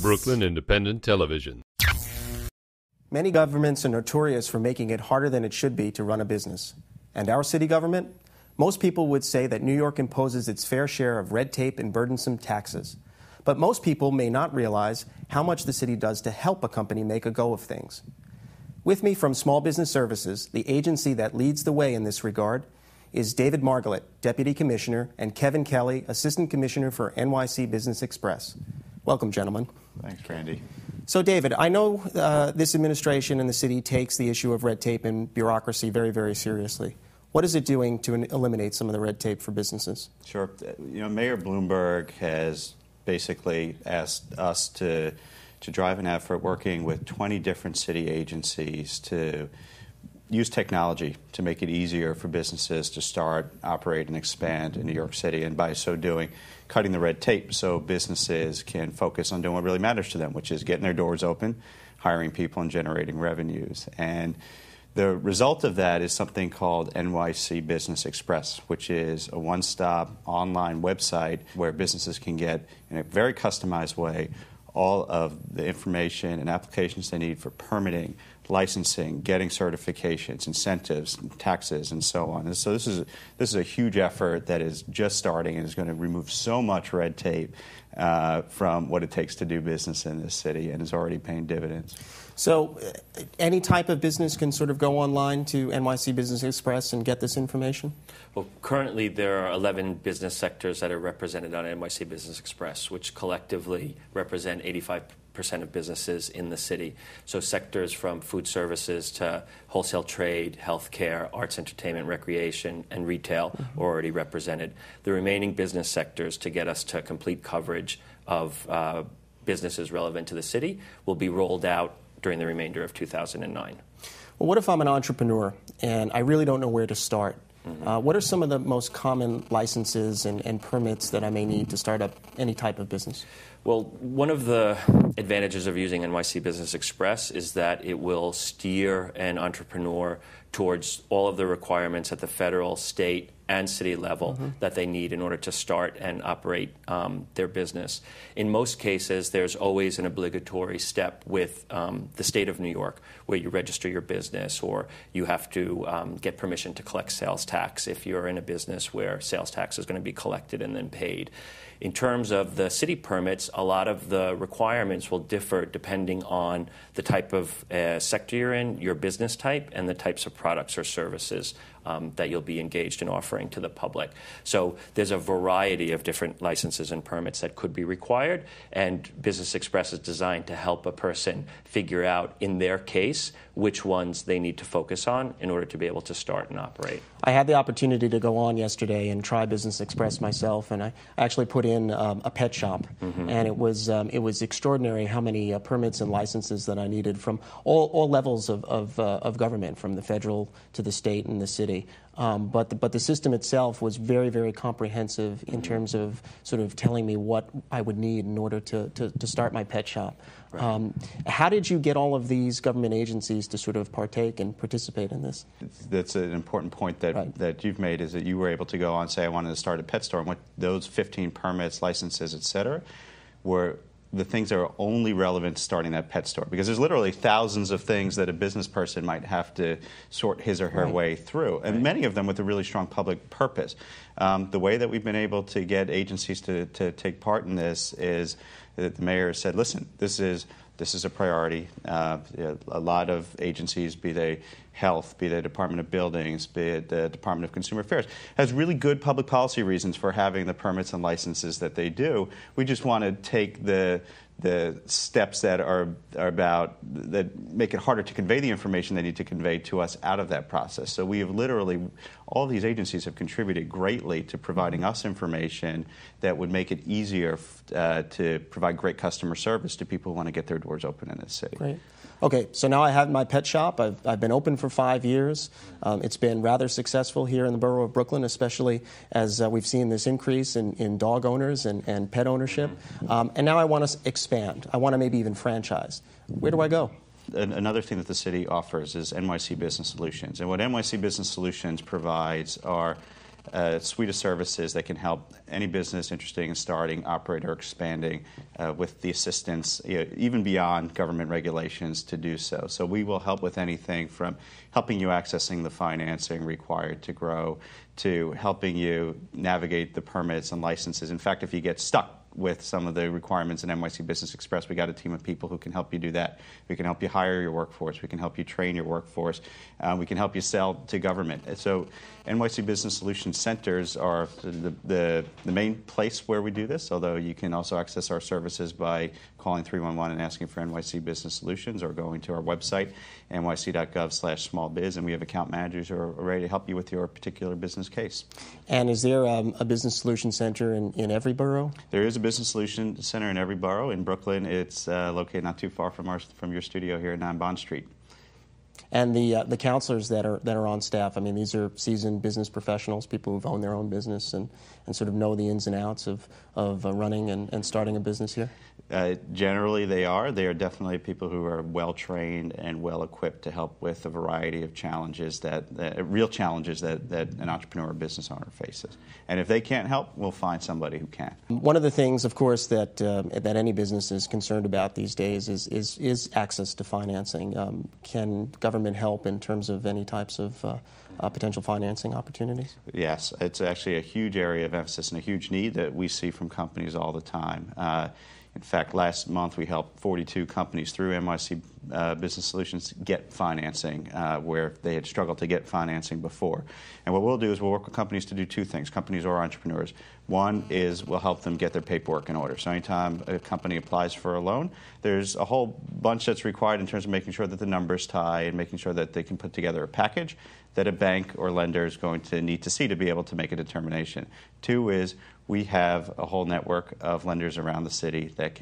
Brooklyn Independent Television. Many governments are notorious for making it harder than it should be to run a business. And our city government? Most people would say that New York imposes its fair share of red tape and burdensome taxes. But most people may not realize how much the city does to help a company make a go of things. With me from Small Business Services, the agency that leads the way in this regard, is David Margalit, Deputy Commissioner, and Kevin Kelly, Assistant Commissioner for NYC Business Express. Welcome, gentlemen. Thanks, Randy. So, David, I know this administration and the city takes the issue of red tape and bureaucracy very, very seriously. What is it doing to eliminate some of the red tape for businesses? Sure. Mayor Bloomberg has basically asked us to drive an effort working with 20 different city agencies to use technology to make it easier for businesses to start, operate, and expand in New York City, and by so doing, cutting the red tape so businesses can focus on doing what really matters to them, which is getting their doors open, hiring people, and generating revenues. And the result of that is something called NYC Business Express, which is a one-stop online website where businesses can get, in a very customized way, all of the information and applications they need for permitting, licensing, getting certifications, incentives, taxes, and so on. And so this is a huge effort that is just starting and is going to remove so much red tape from what it takes to do business in this city, and is already paying dividends. So any type of business can sort of go online to NYC Business Express and get this information? Well, currently there are 11 business sectors that are represented on NYC Business Express, which collectively represent 85% of businesses in the city. So sectors from food services to wholesale trade, healthcare, arts, entertainment, recreation, and retail are already represented. The remaining business sectors, to get us to complete coverage of businesses relevant to the city, will be rolled out during the remainder of 2009. Well, what if I'm an entrepreneur and I really don't know where to start? What are some of the most common licenses and permits that I may need to start up any type of business? Well, one of the advantages of using NYC Business Express is that it will steer an entrepreneur towards all of the requirements at the federal, state, and city level that they need in order to start and operate their business. In most cases, there's always an obligatory step with the state of New York, where you register your business, or you have to get permission to collect sales tax if you're in a business where sales tax is going to be collected and then paid. In terms of the city permits, a lot of the requirements will differ depending on the type of sector you're in, your business type, and the types of products or services that you'll be engaged in offering to the public. So there's a variety of different licenses and permits that could be required, and Business Express is designed to help a person figure out, in their case, which ones they need to focus on in order to be able to start and operate. I had the opportunity to go on yesterday and try Business Express myself, and I actually put in a pet shop, and it was extraordinary how many permits and licenses that I needed from all levels of government, from the federal to the state and the city. But the system itself was very, very comprehensive in terms of sort of telling me what I would need in order to start my pet shop. Right. How did you get all of these government agencies to sort of partake and participate in this? That's an important point that you've made, is that you were able to go on and say, I wanted to start a pet store, and what those 15 permits, licenses, et cetera, were the things that are only relevant to starting that pet store, because there's literally thousands of things that a business person might have to sort his or her way through, and many of them with a really strong public purpose. The way that we've been able to get agencies to take part in this is that the mayor said, listen, this is a priority. A lot of agencies, be they health, be they Department of Buildings, be it the Department of Consumer Affairs, has really good public policy reasons for having the permits and licenses that they do. We just want to take the steps that are about, that make it harder to convey the information they need to convey to us out of that process. So we have literally, all these agencies have contributed greatly to providing us information that would make it easier to provide great customer service to people who want to get their doors open in this city. Great. Okay, so now I have my pet shop. I've been open for 5 years. It's been rather successful here in the borough of Brooklyn, especially as we've seen this increase in dog owners and pet ownership. And now I want to expand. I want to maybe even franchise. Where do I go? Another thing that the city offers is NYC Business Solutions. And what NYC Business Solutions provides are a suite of services that can help any business interested in starting, operating, or expanding with the assistance, even beyond government regulations, to do so. So we will help with anything from helping you accessing the financing required to grow to helping you navigate the permits and licenses. In fact, if you get stuck with some of the requirements in NYC Business Express, we got a team of people who can help you do that. We can help you hire your workforce. We can help you train your workforce. We can help you sell to government. So NYC Business Solutions Centers are the main place where we do this, although you can also access our services by calling 311 and asking for NYC Business Solutions, or going to our website, nyc.gov/smallbiz, and we have account managers who are ready to help you with your particular business case. And is there a Business Solutions Center in every borough? There is a Business Solutions Center in every borough. In Brooklyn, it's located not too far from your studio here at 9 Bond Street. And the counselors that are on staff, I mean, these are seasoned business professionals, people who've owned their own business and sort of know the ins and outs of running and starting a business here? Generally, they are. They are definitely people who are well-trained and well-equipped to help with a variety of challenges, real challenges that an entrepreneur or business owner faces. And if they can't help, we'll find somebody who can. One of the things, of course, that any business is concerned about these days is access to financing. Can government help in terms of any types of potential financing opportunities? Yes, it's actually a huge area of emphasis and a huge need that we see from companies all the time. In fact, last month we helped 42 companies through NYC Business Solutions get financing where they had struggled to get financing before. And what we'll do is we'll work with companies to do two things, companies or entrepreneurs. One is we'll help them get their paperwork in order. So anytime a company applies for a loan, there's a whole bunch that's required in terms of making sure that the numbers tie and making sure that they can put together a package that a bank or lender is going to need to see to be able to make a determination. Two is we have a whole network of lenders around the city that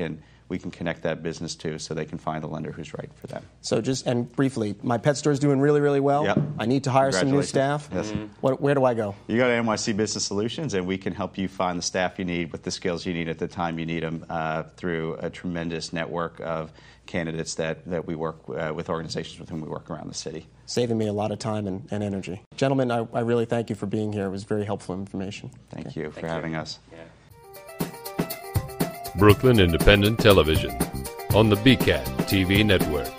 we can connect that business to so they can find the lender who's right for them. So and briefly, my pet store is doing really, really well. Yep. I need to hire some new staff. Yes. Where do I go? You go to NYC Business Solutions, and we can help you find the staff you need with the skills you need at the time you need them through a tremendous network of candidates that we work with, organizations with whom we work around the city. Saving me a lot of time and energy. Gentlemen, I really thank you for being here. It was very helpful information. Thank you for having us. Yeah. Brooklyn Independent Television on the BCAT TV network.